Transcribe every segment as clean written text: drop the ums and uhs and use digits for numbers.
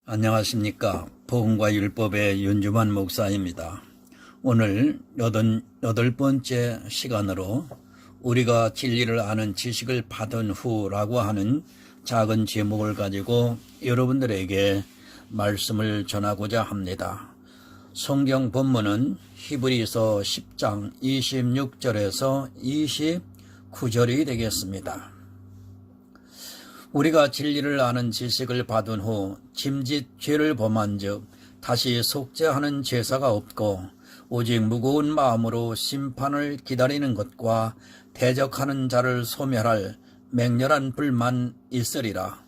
안녕하십니까. 복음과 율법의 윤주만 목사입니다. 오늘 8번째 시간으로 우리가 진리를 아는 지식을 받은 후라고 하는 작은 제목을 가지고 여러분들에게 말씀을 전하고자 합니다. 성경 본문은 히브리서 10장 26절에서 29절이 되겠습니다. 우리가 진리를 아는 지식을 받은 후 짐짓 죄를 범한 즉 다시 속죄하는 제사가 없고 오직 무거운 마음으로 심판을 기다리는 것과 대적하는 자를 소멸할 맹렬한 불만 있으리라.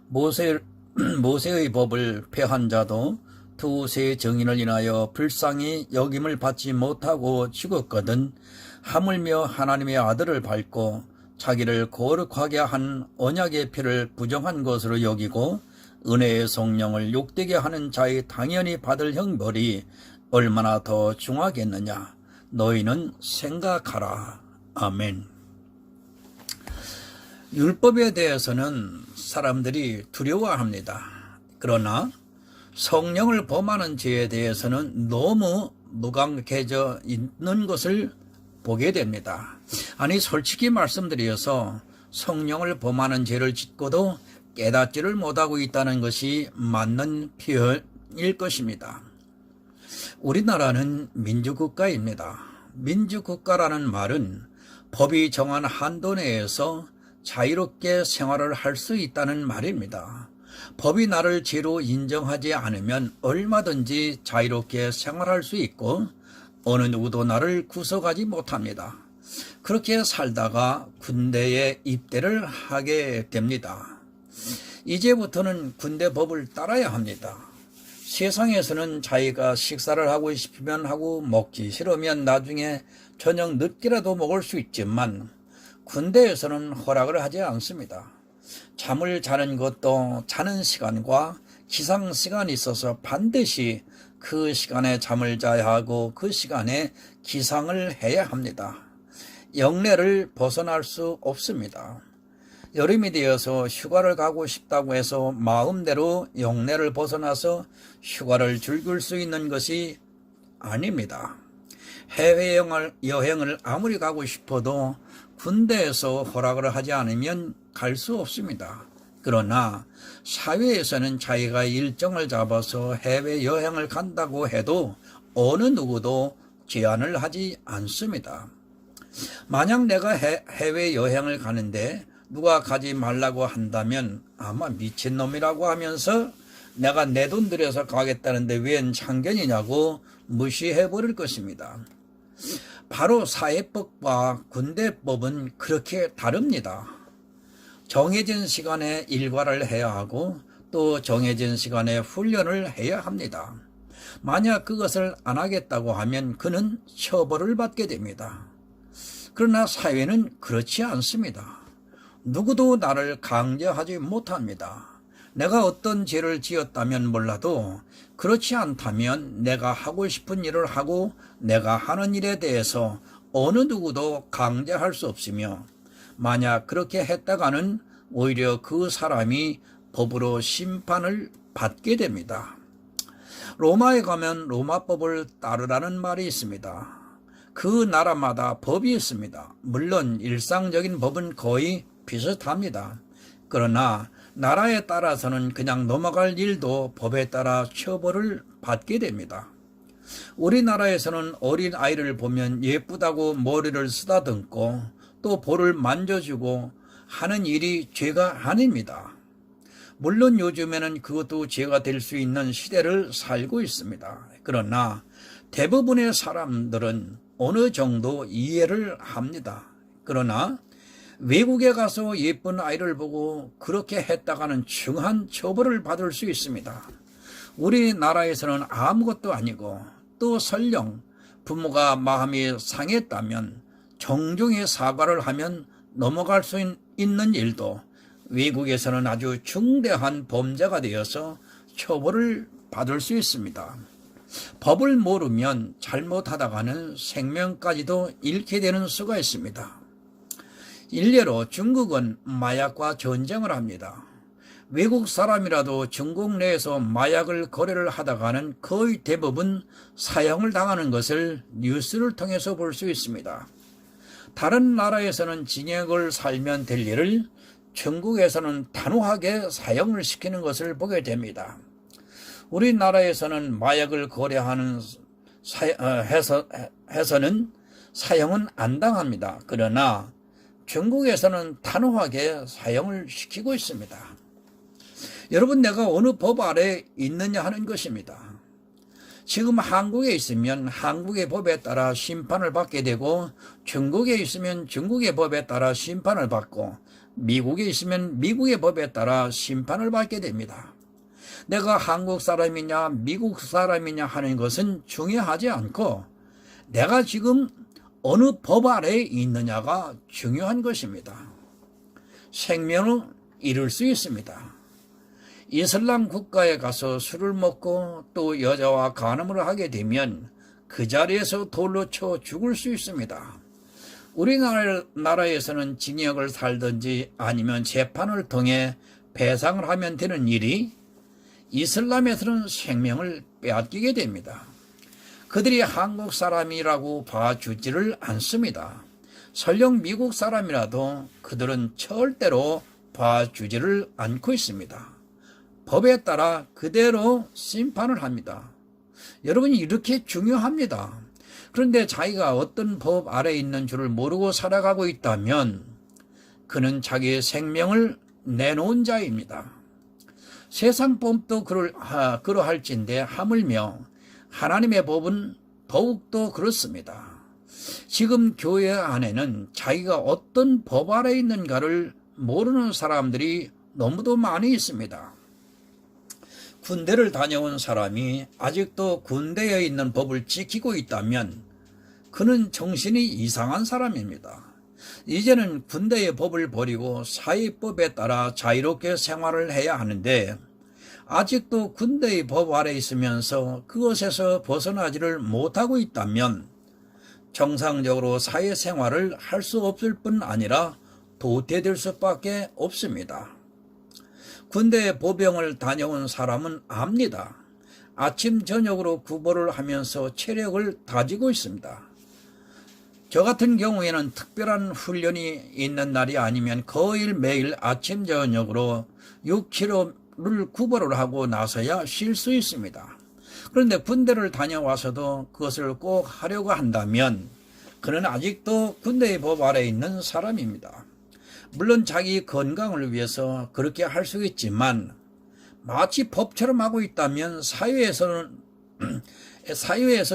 모세의 법을 폐한 자도 두세 정인을 인하여 불쌍히 여김을 받지 못하고 죽었거든 하물며 하나님의 아들을 밟고 자기를 거룩하게 한 언약의 피를 부정한 것으로 여기고 은혜의 성령을 욕되게 하는 자의 당연히 받을 형벌이 얼마나 더 중하겠느냐. 너희는 생각하라. 아멘. 율법에 대해서는 사람들이 두려워합니다. 그러나 성령을 범하는 죄에 대해서는 너무 무감각해져 있는 것을 보게 됩니다. 아니 솔직히 말씀드려서 성령을 범하는 죄를 짓고도 깨닫지를 못하고 있다는 것이 맞는 표현일 것입니다. 우리나라는 민주국가입니다. 민주국가라는 말은 법이 정한 한도 내에서 자유롭게 생활을 할 수 있다는 말입니다. 법이 나를 죄로 인정하지 않으면 얼마든지 자유롭게 생활할 수 있고 어느 누구도 나를 구속하지 못합니다. 그렇게 살다가 군대에 입대를 하게 됩니다. 이제부터는 군대 법을 따라야 합니다. 세상에서는 자기가 식사를 하고 싶으면 하고 먹기 싫으면 나중에 저녁 늦게라도 먹을 수 있지만 군대에서는 허락을 하지 않습니다. 잠을 자는 것도 자는 시간과 기상 시간이 있어서 반드시 그 시간에 잠을 자야 하고 그 시간에 기상을 해야 합니다. 영내를 벗어날 수 없습니다. 여름이 되어서 휴가를 가고 싶다고 해서 마음대로 영내를 벗어나서 휴가를 즐길 수 있는 것이 아닙니다. 해외여행을 아무리 가고 싶어도 군대에서 허락을 하지 않으면 갈 수 없습니다. 그러나 사회에서는 자기가 일정을 잡아서 해외여행을 간다고 해도 어느 누구도 제한을 하지 않습니다. 만약 내가 해외여행을 가는데 누가 가지 말라고 한다면 아마 미친놈이라고 하면서 내가 내 돈 들여서 가겠다는데 웬 참견이냐고 무시해버릴 것입니다. 바로 사회법과 군대법은 그렇게 다릅니다. 정해진 시간에 일과를 해야 하고 또 정해진 시간에 훈련을 해야 합니다. 만약 그것을 안 하겠다고 하면 그는 처벌을 받게 됩니다. 그러나 사회는 그렇지 않습니다. 누구도 나를 강제하지 못합니다. 내가 어떤 죄를 지었다면 몰라도 그렇지 않다면 내가 하고 싶은 일을 하고 내가 하는 일에 대해서 어느 누구도 강제할 수 없으며 만약 그렇게 했다가는 오히려 그 사람이 법으로 심판을 받게 됩니다. 로마에 가면 로마법을 따르라는 말이 있습니다. 그 나라마다 법이 있습니다. 물론 일상적인 법은 거의 비슷합니다. 그러나 나라에 따라서는 그냥 넘어갈 일도 법에 따라 처벌을 받게 됩니다. 우리나라에서는 어린 아이를 보면 예쁘다고 머리를 쓰다듬고 또 볼을 만져주고 하는 일이 죄가 아닙니다. 물론 요즘에는 그것도 죄가 될 수 있는 시대를 살고 있습니다. 그러나 대부분의 사람들은 어느 정도 이해를 합니다. 그러나 외국에 가서 예쁜 아이를 보고 그렇게 했다가는 중한 처벌을 받을 수 있습니다. 우리나라에서는 아무것도 아니고 또 설령 부모가 마음이 상했다면 정중히 사과를 하면 넘어갈 수 있는 일도 외국에서는 아주 중대한 범죄가 되어서 처벌을 받을 수 있습니다. 법을 모르면 잘못하다가는 생명까지도 잃게 되는 수가 있습니다. 일례로 중국은 마약과 전쟁을 합니다. 외국 사람이라도 중국 내에서 마약을 거래를 하다가는 거의 대부분 사형을 당하는 것을 뉴스를 통해서 볼 수 있습니다. 다른 나라에서는 징역을 살면 될 일을 중국에서는 단호하게 사형을 시키는 것을 보게 됩니다. 우리나라에서는 마약을 거래하는 해서는 사형은 안 당합니다. 그러나 중국에서는 단호하게 사형을 시키고 있습니다. 여러분, 내가 어느 법 아래 있느냐 하는 것입니다. 지금 한국에 있으면 한국의 법에 따라 심판을 받게 되고, 중국에 있으면 중국의 법에 따라 심판을 받고, 미국에 있으면 미국의 법에 따라 심판을 받게 됩니다. 내가 한국 사람이냐 미국 사람이냐 하는 것은 중요하지 않고, 내가 지금 어느 법 아래에 있느냐가 중요한 것입니다. 생명을 잃을 수 있습니다. 이슬람 국가에 가서 술을 먹고 또 여자와 간음을 하게 되면 그 자리에서 돌로 쳐 죽을 수 있습니다. 우리나라에서는 징역을 살든지 아니면 재판을 통해 배상을 하면 되는 일이 이슬람에서는 생명을 빼앗기게 됩니다. 그들이 한국 사람이라고 봐주지를 않습니다. 설령 미국 사람이라도 그들은 절대로 봐주지를 않고 있습니다. 법에 따라 그대로 심판을 합니다. 여러분이 이렇게 중요합니다. 그런데 자기가 어떤 법 아래에 있는 줄을 모르고 살아가고 있다면 그는 자기의 생명을 내놓은 자입니다. 세상 법도 그러할진데 하물며 하나님의 법은 더욱더 그렇습니다. 지금 교회 안에는 자기가 어떤 법 아래에 있는가를 모르는 사람들이 너무도 많이 있습니다. 군대를 다녀온 사람이 아직도 군대에 있는 법을 지키고 있다면 그는 정신이 이상한 사람입니다. 이제는 군대의 법을 버리고 사회법에 따라 자유롭게 생활을 해야 하는데 아직도 군대의 법 아래 있으면서 그것에서 벗어나지를 못하고 있다면 정상적으로 사회생활을 할 수 없을 뿐 아니라 도태될 수밖에 없습니다. 군대에 보병을 다녀온 사람은 압니다. 아침 저녁으로 구보를 하면서 체력을 다지고 있습니다. 저 같은 경우에는 특별한 훈련이 있는 날이 아니면 거의 매일 아침 저녁으로 6km를 구보를 하고 나서야 쉴 수 있습니다. 그런데 군대를 다녀와서도 그것을 꼭 하려고 한다면 그는 아직도 군대의 법 아래에 있는 사람입니다. 물론 자기 건강을 위해서 그렇게 할 수 있지만 마치 법처럼 하고 있다면 사회에서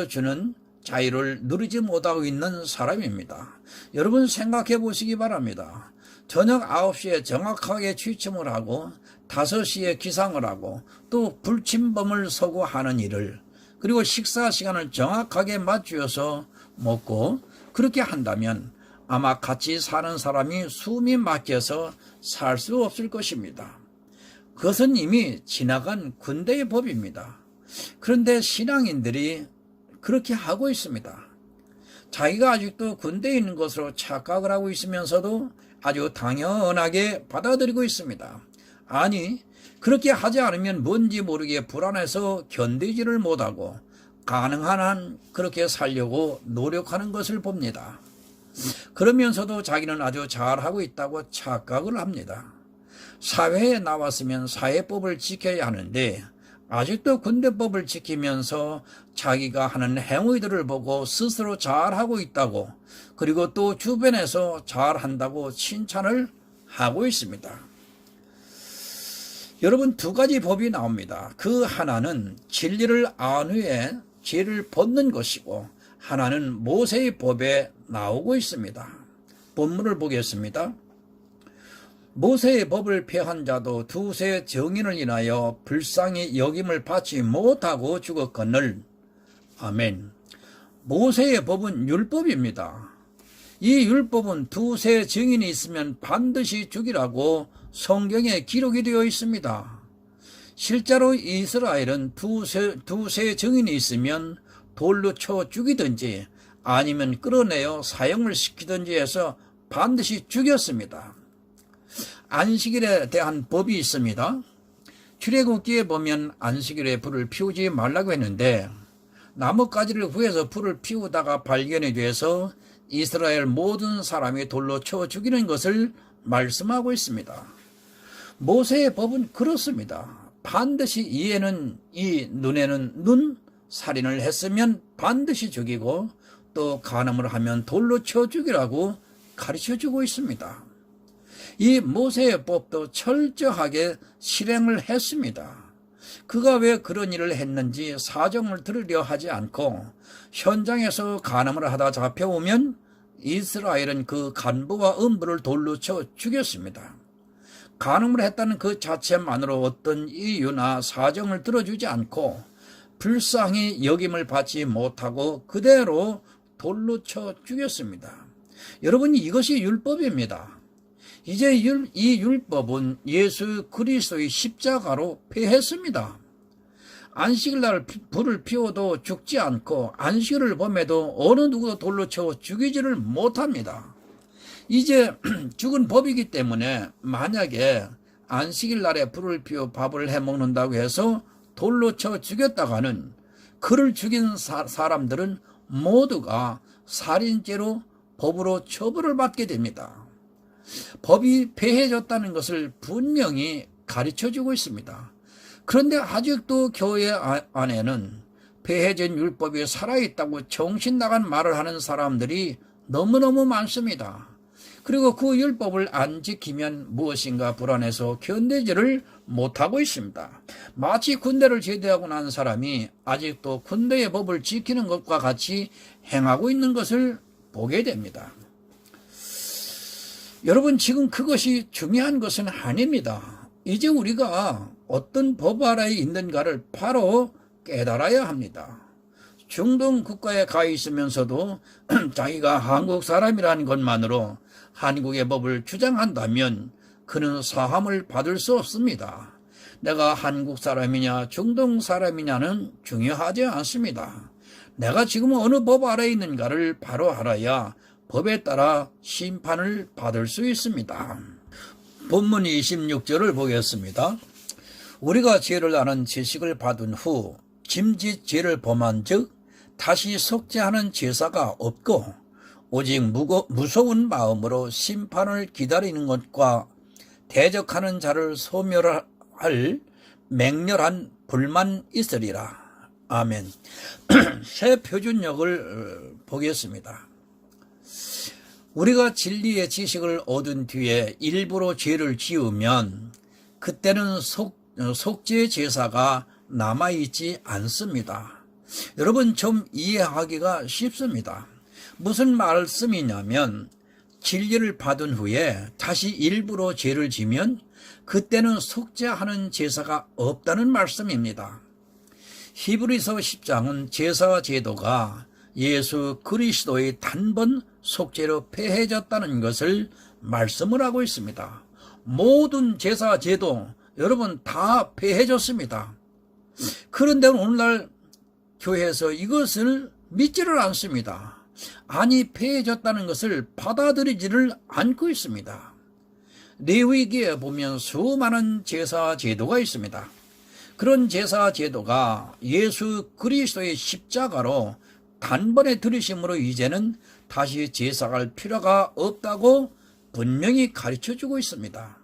주는 자유를 누리지 못하고 있는 사람입니다. 여러분 생각해 보시기 바랍니다. 저녁 9시에 정확하게 취침을 하고 5시에 기상을 하고 또 불침범을 서고하는 일을, 그리고 식사 시간을 정확하게 맞추어서 먹고 그렇게 한다면 아마 같이 사는 사람이 숨이 막혀서 살 수 없을 것입니다. 그것은 이미 지나간 군대의 법입니다. 그런데 신앙인들이 그렇게 하고 있습니다. 자기가 아직도 군대에 있는 것으로 착각을 하고 있으면서도 아주 당연하게 받아들이고 있습니다. 아니, 그렇게 하지 않으면 뭔지 모르게 불안해서 견디지를 못하고 가능한 한 그렇게 살려고 노력하는 것을 봅니다. 그러면서도 자기는 아주 잘하고 있다고 착각을 합니다. 사회에 나왔으면 사회법을 지켜야 하는데 아직도 군대법을 지키면서 자기가 하는 행위들을 보고 스스로 잘하고 있다고, 그리고 또 주변에서 잘한다고 칭찬을 하고 있습니다. 여러분, 두 가지 법이 나옵니다. 그 하나는 진리를 안 후에 죄를 벗는 것이고 하나는 모세의 법에 나오고 있습니다. 본문을 보겠습니다. 모세의 법을 폐한 자도 두세 정인을 인하여 불쌍히 여김을 받지 못하고 죽었거늘. 아멘. 모세의 법은 율법입니다. 이 율법은 두세 정인이 있으면 반드시 죽이라고 성경에 기록이 되어 있습니다. 실제로 이스라엘은 두세 정인이 있으면 돌로 쳐 죽이든지 아니면 끌어내어 사형을 시키든지 해서 반드시 죽였습니다. 안식일에 대한 법이 있습니다. 출애굽기에 보면 안식일에 불을 피우지 말라고 했는데 나뭇가지를 구해서 불을 피우다가 발견이 돼서 이스라엘 모든 사람이 돌로 쳐 죽이는 것을 말씀하고 있습니다. 모세의 법은 그렇습니다. 반드시 이에는 이, 눈에는 눈, 살인을 했으면 반드시 죽이고 또 간음을 하면 돌로 쳐 죽이라고 가르쳐주고 있습니다. 이 모세의 법도 철저하게 실행을 했습니다. 그가 왜 그런 일을 했는지 사정을 들으려 하지 않고 현장에서 간음을 하다 잡혀오면 이스라엘은 그 간부와 음부를 돌로 쳐 죽였습니다. 간음을 했다는 그 자체만으로 어떤 이유나 사정을 들어주지 않고 불쌍히 여김을 받지 못하고 그대로 돌로 쳐 죽였습니다. 여러분, 이것이 율법입니다. 이제 이 율법은 예수 그리스도의 십자가로 폐했습니다. 안식일날 불을 피워도 죽지 않고 안식일을 범해도 어느 누구도 돌로 쳐 죽이지를 못합니다. 이제 죽은 법이기 때문에 만약에 안식일날에 불을 피워 밥을 해먹는다고 해서 돌로 쳐 죽였다가는 그를 죽인 사람들은 모두가 살인죄로 법으로 처벌을 받게 됩니다. 법이 폐해졌다는 것을 분명히 가르쳐주고 있습니다. 그런데 아직도 교회 안에는 폐해진 율법이 살아있다고 정신나간 말을 하는 사람들이 너무너무 많습니다. 그리고 그 율법을 안 지키면 무엇인가 불안해서 견디지를 못하고 있습니다. 마치 군대를 제대하고 난 사람이 아직도 군대의 법을 지키는 것과 같이 행하고 있는 것을 보게 됩니다. 여러분, 지금 그것이 중요한 것은 아닙니다. 이제 우리가 어떤 법 아래에 있는가를 바로 깨달아야 합니다. 중동 국가에 가 있으면서도 자기가 한국 사람이라는 것만으로 한국의 법을 주장한다면 그는 사함을 받을 수 없습니다. 내가 한국 사람이냐 중동 사람이냐는 중요하지 않습니다. 내가 지금 어느 법 아래에 있는가를 바로 알아야 법에 따라 심판을 받을 수 있습니다. 본문 26절을 보겠습니다. 우리가 죄를 아는 지식을 받은 후 짐짓 죄를 범한 즉 다시 속죄하는 제사가 없고 오직 무서운 마음으로 심판을 기다리는 것과 대적하는 자를 소멸할 맹렬한 불만 있으리라. 아멘. 새 표준역을 보겠습니다. 우리가 진리의 지식을 얻은 뒤에 일부러 죄를 지으면 그때는 속죄 제사가 남아있지 않습니다. 여러분, 좀 이해하기가 쉽습니다. 무슨 말씀이냐면 진리를 받은 후에 다시 일부러 죄를 지면 그때는 속죄하는 제사가 없다는 말씀입니다. 히브리서 10장은 제사 제도가 예수 그리스도의 단번 속죄로 폐해졌다는 것을 말씀을 하고 있습니다. 모든 제사 제도 여러분 다 폐해졌습니다. 그런데 오늘날 교회에서 이것을 믿지를 않습니다. 아니, 폐해졌다는 것을 받아들이지를 않고 있습니다. 레위기에 보면 수많은 제사 제도가 있습니다. 그런 제사 제도가 예수 그리스도의 십자가로 단번에 들이심으로 이제는 다시 제사할 필요가 없다고 분명히 가르쳐주고 있습니다.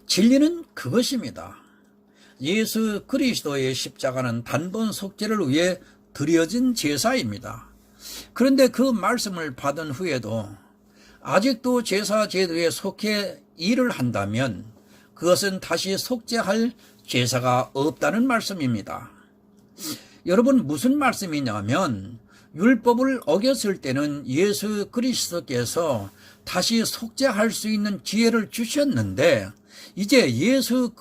진리는 그것입니다. 예수 그리스도의 십자가는 단번 속죄를 위해 드려진 제사입니다. 그런데 그 말씀을 받은 후에도 아직도 제사 제도에 속해 일을 한다면 그것은 다시 속죄할 제사가 없다는 말씀입니다. 여러분, 무슨 말씀이냐면 율법을 어겼을 때는 예수 그리스도께서 다시 속죄할 수 있는 기회를 주셨는데 이제 예수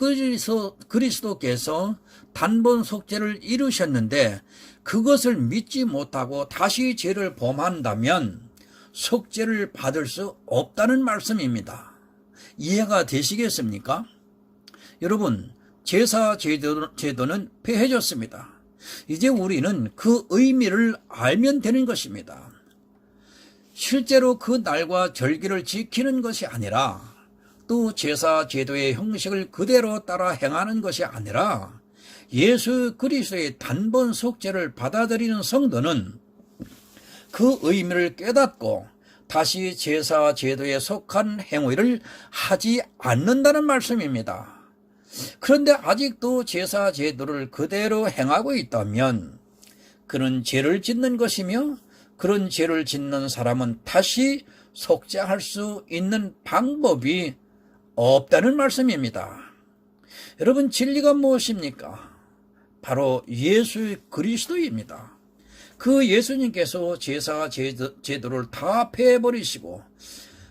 그리스도께서 단번 속죄를 이루셨는데 그것을 믿지 못하고 다시 죄를 범한다면 속죄를 받을 수 없다는 말씀입니다. 이해가 되시겠습니까? 여러분, 제사 제도는 폐해졌습니다. 이제 우리는 그 의미를 알면 되는 것입니다. 실제로 그 날과 절기를 지키는 것이 아니라 아직도 제사 제도의 형식을 그대로 따라 행하는 것이 아니라 예수 그리스도의 단번 속죄를 받아들이는 성도는 그 의미를 깨닫고 다시 제사 제도에 속한 행위를 하지 않는다는 말씀입니다. 그런데 아직도 제사 제도를 그대로 행하고 있다면 그는 죄를 짓는 것이며, 그런 죄를 짓는 사람은 다시 속죄할 수 있는 방법이 없다는 말씀입니다. 여러분, 진리가 무엇입니까? 바로 예수 그리스도입니다. 그 예수님께서 제사 제도를 다 폐해버리시고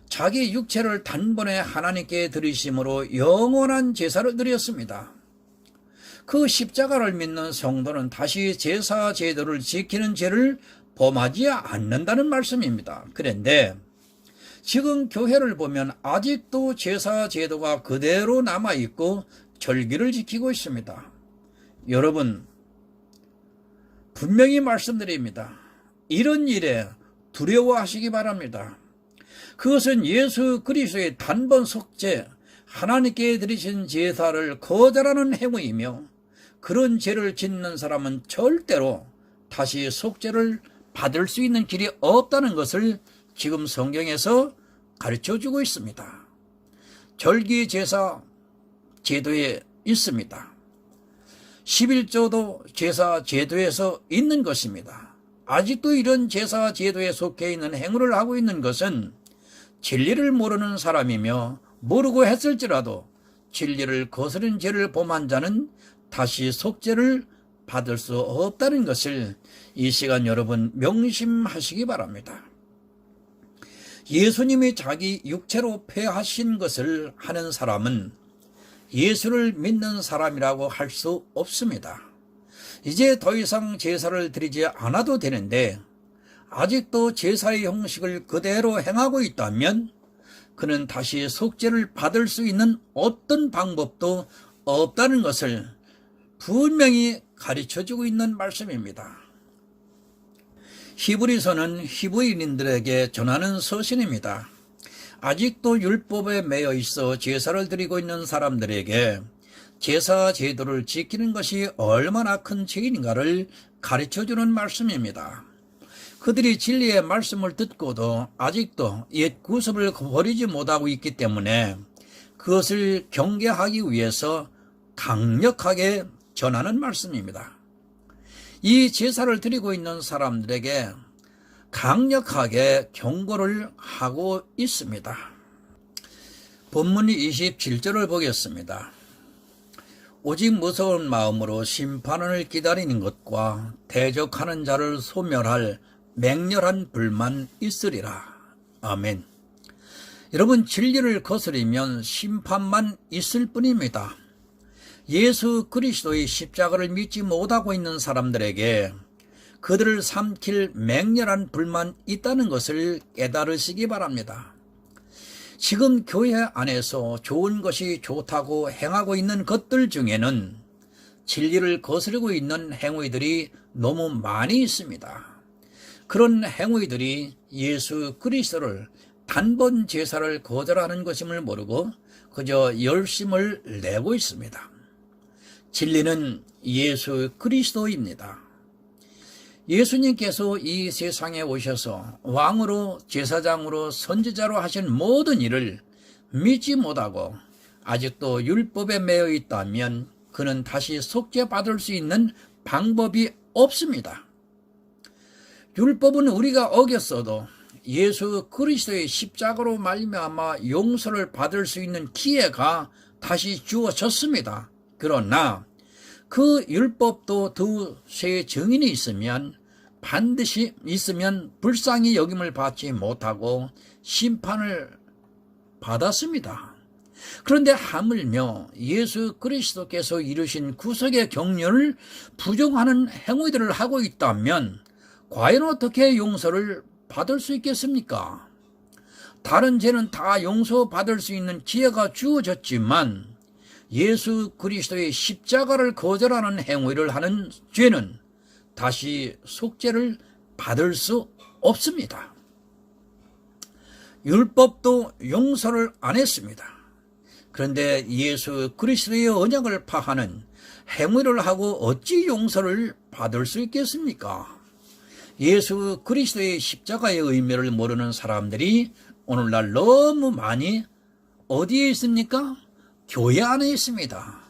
자기 육체를 단번에 하나님께 드리심으로 영원한 제사를 드렸습니다. 그 십자가를 믿는 성도는 다시 제사 제도를 지키는 죄를 범하지 않는다는 말씀입니다. 그런데 지금 교회를 보면 아직도 제사 제도가 그대로 남아있고 절기를 지키고 있습니다. 여러분, 분명히 말씀드립니다. 이런 일에 두려워하시기 바랍니다. 그것은 예수 그리스도의 단번 속죄, 하나님께 드리신 제사를 거절하는 행위이며, 그런 죄를 짓는 사람은 절대로 다시 속죄를 받을 수 있는 길이 없다는 것을 지금 성경에서 가르쳐주고 있습니다. 절기 제사 제도에 있습니다. 11조도 제사 제도에서 있는 것입니다. 아직도 이런 제사 제도에 속해 있는 행위를 하고 있는 것은 진리를 모르는 사람이며, 모르고 했을지라도 진리를 거스른 죄를 범한 자는 다시 속죄를 받을 수 없다는 것을 이 시간 여러분 명심하시기 바랍니다. 예수님이 자기 육체로 폐하신 것을 하는 사람은 예수를 믿는 사람이라고 할 수 없습니다. 이제 더 이상 제사를 드리지 않아도 되는데 아직도 제사의 형식을 그대로 행하고 있다면 그는 다시 속죄를 받을 수 있는 어떤 방법도 없다는 것을 분명히 가르쳐주고 있는 말씀입니다. 히브리서는 히브리인들에게 전하는 서신입니다. 아직도 율법에 매여 있어 제사를 드리고 있는 사람들에게 제사 제도를 지키는 것이 얼마나 큰 죄인가를 가르쳐주는 말씀입니다. 그들이 진리의 말씀을 듣고도 아직도 옛 구습을 버리지 못하고 있기 때문에 그것을 경계하기 위해서 강력하게 전하는 말씀입니다. 이 제사를 드리고 있는 사람들에게 강력하게 경고를 하고 있습니다. 본문 27절을 보겠습니다. 오직 무서운 마음으로 심판을 기다리는 것과 대적하는 자를 소멸할 맹렬한 불만 있으리라. 아멘. 여러분, 진리를 거스리면 심판만 있을 뿐입니다. 예수 그리스도의 십자가를 믿지 못하고 있는 사람들에게 그들을 삼킬 맹렬한 불만 있다는 것을 깨달으시기 바랍니다. 지금 교회 안에서 좋은 것이 좋다고 행하고 있는 것들 중에는 진리를 거스르고 있는 행위들이 너무 많이 있습니다. 그런 행위들이 예수 그리스도를 단번 제사를 거절하는 것임을 모르고 그저 열심을 내고 있습니다. 진리는 예수 그리스도입니다. 예수님께서 이 세상에 오셔서 왕으로, 제사장으로, 선지자로 하신 모든 일을 믿지 못하고 아직도 율법에 매여 있다면 그는 다시 속죄받을 수 있는 방법이 없습니다. 율법은 우리가 어겼어도 예수 그리스도의 십자가로 말미암아 용서를 받을 수 있는 기회가 다시 주어졌습니다. 그러나 그 율법도 두세 증인이 있으면 반드시 있으면 불쌍히 여김을 받지 못하고 심판을 받았습니다. 그런데 하물며 예수 그리스도께서 이루신 구속의 경륜을 부정하는 행위들을 하고 있다면 과연 어떻게 용서를 받을 수 있겠습니까? 다른 죄는 다 용서받을 수 있는 기회가 주어졌지만 예수 그리스도의 십자가를 거절하는 행위를 하는 죄는 다시 속죄를 받을 수 없습니다. 율법도 용서를 안 했습니다. 그런데 예수 그리스도의 언약을 파하는 행위를 하고 어찌 용서를 받을 수 있겠습니까? 예수 그리스도의 십자가의 의미를 모르는 사람들이 오늘날 너무 많이 어디에 있습니까? 교회 안에 있습니다.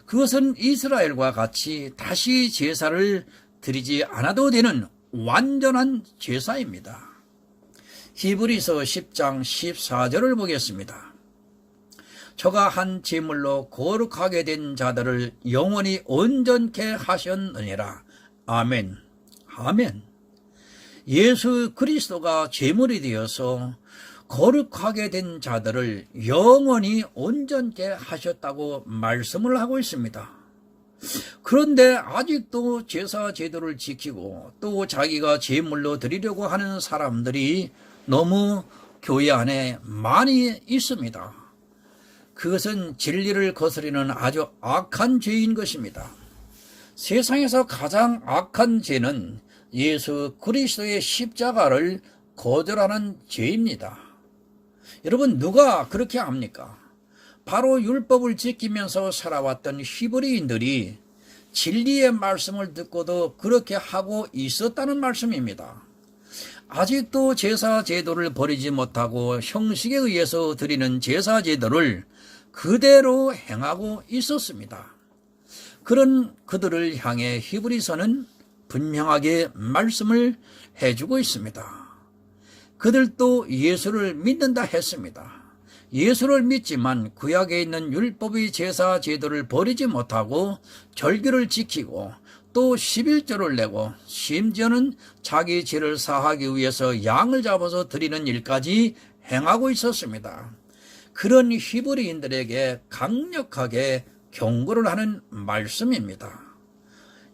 그것은 이스라엘과 같이 다시 제사를 드리지 않아도 되는 완전한 제사입니다. 히브리서 10장 14절을 보겠습니다. 저가 한 제물로 거룩하게 된 자들을 영원히 온전케 하셨느니라. 아멘. 아멘. 예수 그리스도가 제물이 되어서 거룩하게 된 자들을 영원히 온전케 하셨다고 말씀을 하고 있습니다. 그런데 아직도 제사 제도를 지키고 또 자기가 제물로 드리려고 하는 사람들이 너무 교회 안에 많이 있습니다. 그것은 진리를 거스리는 아주 악한 죄인 것입니다. 세상에서 가장 악한 죄는 예수 그리스도의 십자가를 거절하는 죄입니다. 여러분, 누가 그렇게 합니까? 바로 율법을 지키면서 살아왔던 히브리인들이 진리의 말씀을 듣고도 그렇게 하고 있었다는 말씀입니다. 아직도 제사 제도를 버리지 못하고 형식에 의해서 드리는 제사 제도를 그대로 행하고 있었습니다. 그런 그들을 향해 히브리서는 분명하게 말씀을 해주고 있습니다. 그들도 예수를 믿는다 했습니다. 예수를 믿지만 구약에 있는 율법의 제사 제도를 버리지 못하고 절기를 지키고 또 11조를 내고 심지어는 자기 죄를 사하기 위해서 양을 잡아서 드리는 일까지 행하고 있었습니다. 그런 히브리인들에게 강력하게 경고를 하는 말씀입니다.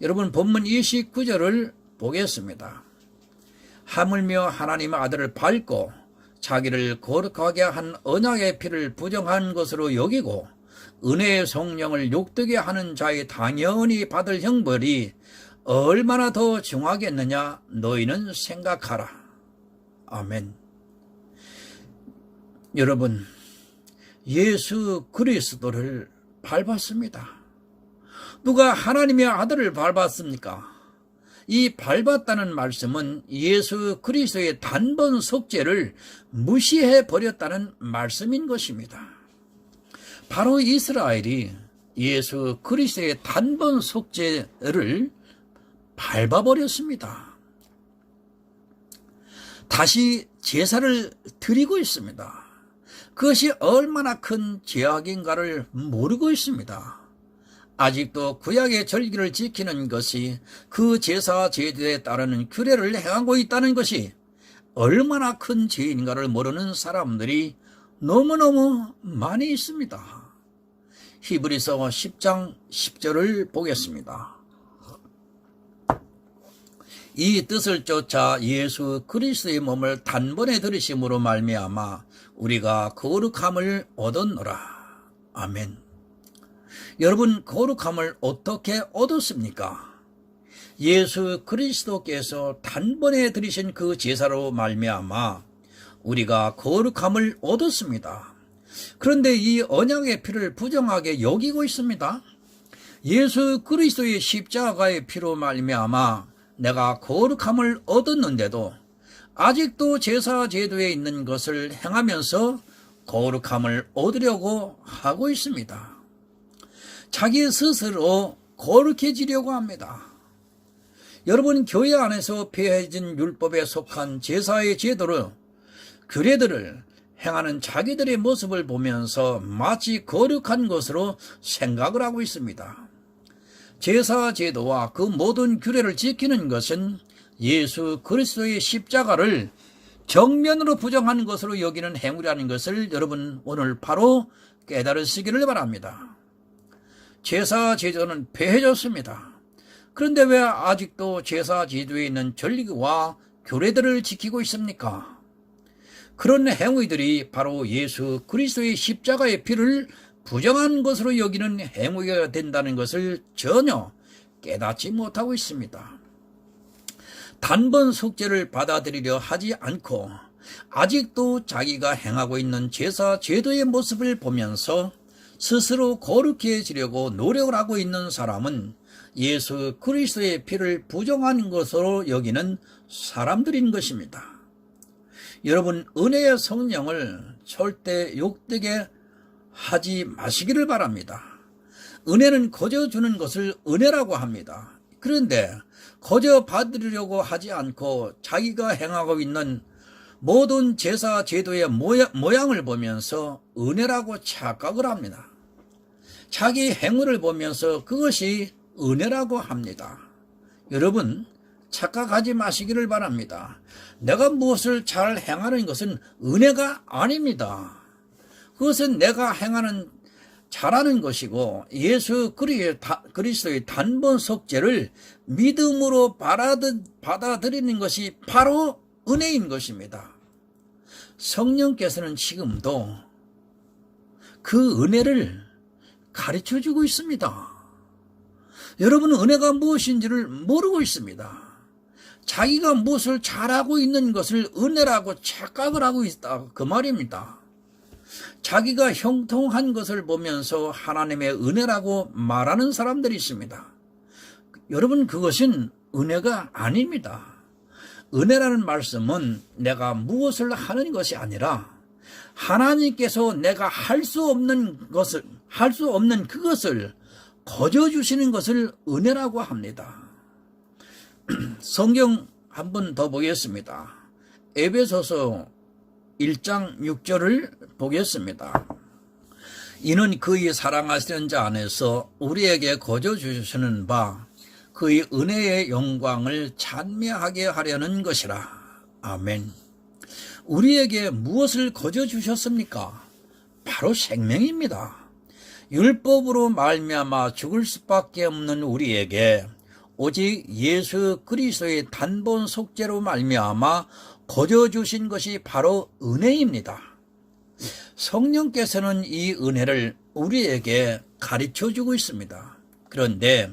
여러분, 본문 29절을 보겠습니다. 하물며 하나님의 아들을 밟고 자기를 거룩하게 한 언약의 피를 부정한 것으로 여기고 은혜의 성령을 욕되게 하는 자의 당연히 받을 형벌이 얼마나 더 중하겠느냐 너희는 생각하라. 아멘. 여러분, 예수 그리스도를 밟았습니다. 누가 하나님의 아들을 밟았습니까? 이 밟았다는 말씀은 예수 그리스도의 단번 속죄를 무시해 버렸다는 말씀인 것입니다. 바로 이스라엘이 예수 그리스도의 단번 속죄를 밟아버렸습니다. 다시 제사를 드리고 있습니다. 그것이 얼마나 큰 죄악인가를 모르고 있습니다. 아직도 구약의 절기를 지키는 것이 그 제사 제도에 따르는 규례를 행하고 있다는 것이 얼마나 큰 죄인가를 모르는 사람들이 너무너무 많이 있습니다. 히브리서 10장 10절을 보겠습니다. 이 뜻을 쫓아 예수 그리스도의 몸을 단번에 들이심으로 말미암아 우리가 거룩함을 얻었노라. 아멘. 여러분, 거룩함을 어떻게 얻었습니까? 예수 그리스도께서 단번에 드리신 그 제사로 말미암아 우리가 거룩함을 얻었습니다. 그런데 이 언약의 피를 부정하게 여기고 있습니다. 예수 그리스도의 십자가의 피로 말미암아 내가 거룩함을 얻었는데도 아직도 제사 제도에 있는 것을 행하면서 거룩함을 얻으려고 하고 있습니다. 자기 스스로 거룩해지려고 합니다. 여러분, 교회 안에서 폐해진 율법에 속한 제사의 제도를, 규례들을 행하는 자기들의 모습을 보면서 마치 거룩한 것으로 생각을 하고 있습니다. 제사 제도와 그 모든 규례를 지키는 것은 예수 그리스도의 십자가를 정면으로 부정한 것으로 여기는 행위라는 것을 여러분 오늘 바로 깨달으시기를 바랍니다. 제사 제도는 폐해졌습니다. 그런데 왜 아직도 제사 제도에 있는 절기와 규례들을 지키고 있습니까? 그런 행위들이 바로 예수 그리스도의 십자가의 피를 부정한 것으로 여기는 행위가 된다는 것을 전혀 깨닫지 못하고 있습니다. 단번 속죄를 받아들이려 하지 않고 아직도 자기가 행하고 있는 제사 제도의 모습을 보면서 스스로 거룩해지려고 노력을 하고 있는 사람은 예수 그리스도의 피를 부정한 것으로 여기는 사람들인 것입니다. 여러분, 은혜의 성령을 절대 욕되게 하지 마시기를 바랍니다. 은혜는 거저 주는 것을 은혜라고 합니다. 그런데 거저 받으려고 하지 않고 자기가 행하고 있는 모든 제사 제도의 모양을 보면서 은혜라고 착각을 합니다. 자기 행위를 보면서 그것이 은혜라고 합니다. 여러분, 착각하지 마시기를 바랍니다. 내가 무엇을 잘 행하는 것은 은혜가 아닙니다. 그것은 내가 행하는 잘하는 것이고 예수 그리스도의 단번 속죄를 믿음으로 받아들이는 것이 바로 은혜인 것입니다. 성령께서는 지금도 그 은혜를 가르쳐주고 있습니다. 여러분은 은혜가 무엇인지를 모르고 있습니다. 자기가 무엇을 잘하고 있는 것을 은혜라고 착각을 하고 있다, 그 말입니다. 자기가 형통한 것을 보면서 하나님의 은혜라고 말하는 사람들이 있습니다. 여러분, 그것은 은혜가 아닙니다. 은혜라는 말씀은 내가 무엇을 하는 것이 아니라 하나님께서 내가 할 수 없는 그것을 거저 주시는 것을 은혜라고 합니다. 성경 한 번 더 보겠습니다. 에베소서 1장 6절을 보겠습니다. 이는 그의 사랑하시는 자 안에서 우리에게 거저 주시는 바 그의 은혜의 영광을 찬미하게 하려는 것이라. 아멘. 우리에게 무엇을 거저 주셨습니까? 바로 생명입니다. 율법으로 말미암아 죽을 수밖에 없는 우리에게 오직 예수 그리스도의 단번 속죄로 말미암아 거저 주신 것이 바로 은혜입니다. 성령께서는 이 은혜를 우리에게 가르쳐주고 있습니다. 그런데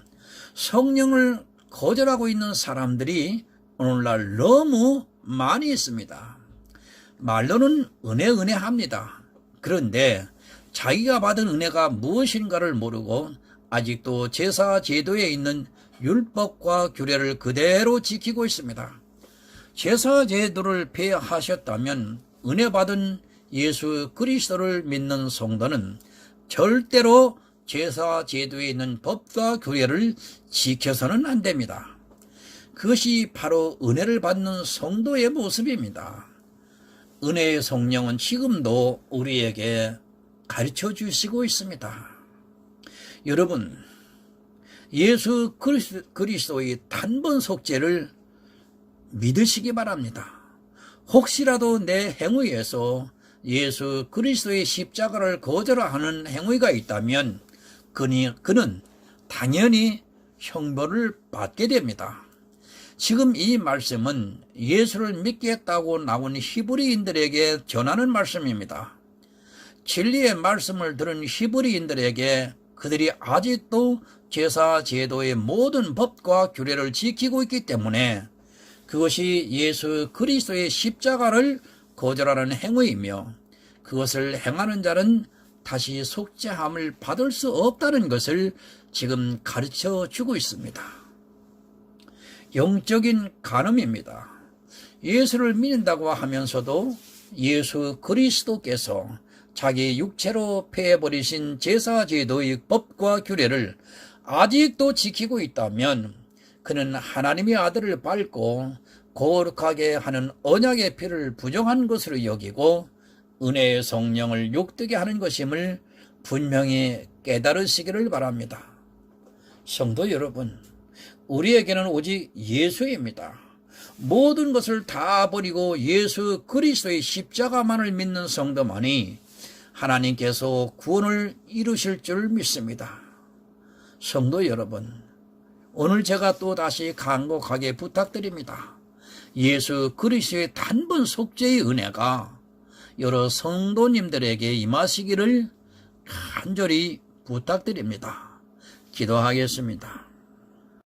성령을 거절하고 있는 사람들이 오늘날 너무 많이 있습니다. 말로는 은혜 합니다. 그런데 자기가 받은 은혜가 무엇인가를 모르고 아직도 제사 제도에 있는 율법과 규례를 그대로 지키고 있습니다. 제사 제도를 폐하셨다면 은혜 받은 예수 그리스도를 믿는 성도는 절대로 제사 제도에 있는 법과 규례를 지켜서는 안 됩니다. 그것이 바로 은혜를 받는 성도의 모습입니다. 은혜의 성령은 지금도 우리에게 가르쳐 주시고 있습니다. 여러분, 예수 그리스도의 단번 속죄를 믿으시기 바랍니다. 혹시라도 내 행위에서 예수 그리스도의 십자가를 거절하는 행위가 있다면 그는 당연히 형벌을 받게 됩니다. 지금 이 말씀은 예수를 믿겠다고 나온 히브리인들에게 전하는 말씀입니다. 진리의 말씀을 들은 히브리인들에게 그들이 아직도 제사 제도의 모든 법과 규례를 지키고 있기 때문에 그것이 예수 그리스도의 십자가를 거절하는 행위이며 그것을 행하는 자는 다시 속죄함을 받을 수 없다는 것을 지금 가르쳐 주고 있습니다. 영적인 간음입니다. 예수를 믿는다고 하면서도 예수 그리스도께서 자기 육체로 폐해버리신 제사제도의 법과 규례를 아직도 지키고 있다면 그는 하나님의 아들을 밟고 거룩하게 하는 언약의 피를 부정한 것으로 여기고 은혜의 성령을 욕되게 하는 것임을 분명히 깨달으시기를 바랍니다. 성도 여러분, 우리에게는 오직 예수입니다. 모든 것을 다 버리고 예수 그리스도의 십자가만을 믿는 성도만이 하나님께서 구원을 이루실 줄 믿습니다. 성도 여러분, 오늘 제가 또 다시 간곡하게 부탁드립니다. 예수 그리스도의 단번 속죄의 은혜가 여러 성도님들에게 임하시기를 간절히 부탁드립니다. 기도하겠습니다.